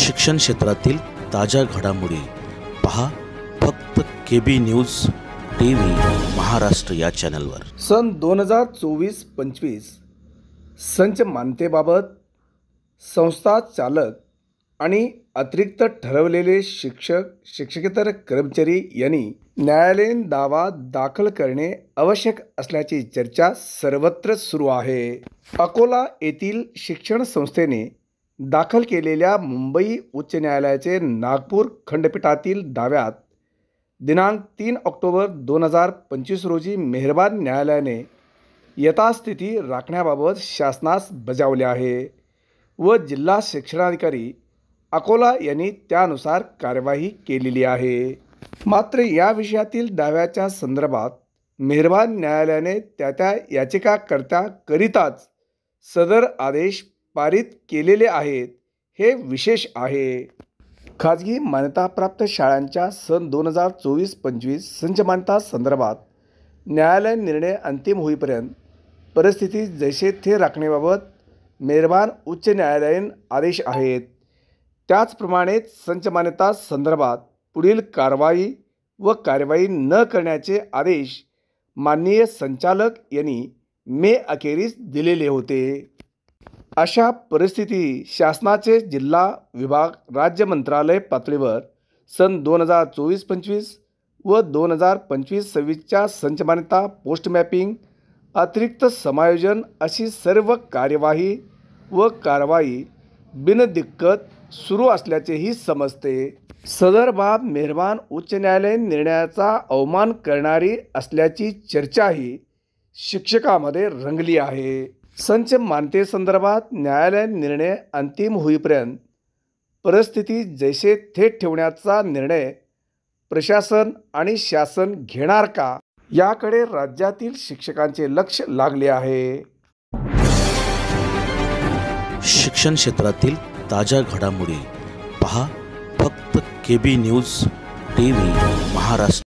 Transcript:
शिक्षण क्षेत्रातील ताज्या घडामोडी पहा फक्त KB न्यूज TV महाराष्ट्र या चॅनलवर। सन 2024-25 संच मान्यतेबाबत संस्था चालक आणि अतिरिक्त ठरवलेले शिक्षकेतर कर्मचारी यांनी न्यायालयीन दावा दाखल करणे आवश्यक असल्याची चर्चा सर्वत्र सुरू आहे। अकोला येथील शिक्षण संस्थेने दाखल केलेल्या मुंबई उच्च न्यायालयाचे नागपूर खंडपीठातील दाव्यात दिनांक 3 ऑक्टोबर 2025 रोजी मेहरबान न्यायालयाने यथास्थिती राखण्याबाबत शासनास बजावले आहे व जिल्हा शिक्षणाधिकारी अकोला यांनी त्यानुसार कार्यवाही केलेली आहे। मात्र या विषयातील दाव्याच्या संदर्भात मेहरबान न्यायालयाने त्या याचिकाकर्त्याकरिताच सदर आदेश पारित केलेले आहेत हे विशेष आहे। खाजगी मान्यताप्राप्त शाळांच्या सन 2024-25 संच मान्यता संदर्भात न्यायालय निर्णय अंतिम होईपर्यंत परिस्थिती जैसे थे राखण्याबाबत मेहरबान उच्च न्यायालयीन आदेश आहेत। त्याचप्रमाणे संच मान्यता संदर्भात पुढील कार्यवाही न करण्याचे आदेश माननीय संचालक यांनी मे अखेरीस दिलेले होते। अशा परिस्थिती शासनाचे जिल्हा विभाग राज्य मंत्रालय पातळीवर सन 2024-25 व 2025-26च्या संच मान्यता पोस्ट मॅपिंग अतिरिक्त समायोजन अशी सर्व कारवाई बिनदिक्कत सुरू असल्याचेही समजते। सदर बाब मेहरबान उच्च न्यायालयीन निर्णयाचा अवमान करणारी असल्याची चर्चाही शिक्षकांमध्ये रंगली आहे। संच मान्यतेसंदर्भात न्यायालय निर्णय अंतिम होईपर्यंत परिस्थिती जैसे थेट ठेवण्याचा निर्णय प्रशासन आणि शासन घेणार का याकडे राज्यातील शिक्षकांचे लक्ष लागले आहे। शिक्षण क्षेत्रातील ताज्या घडामोडी पहा फक्त KB न्यूज TV महाराष्ट्र।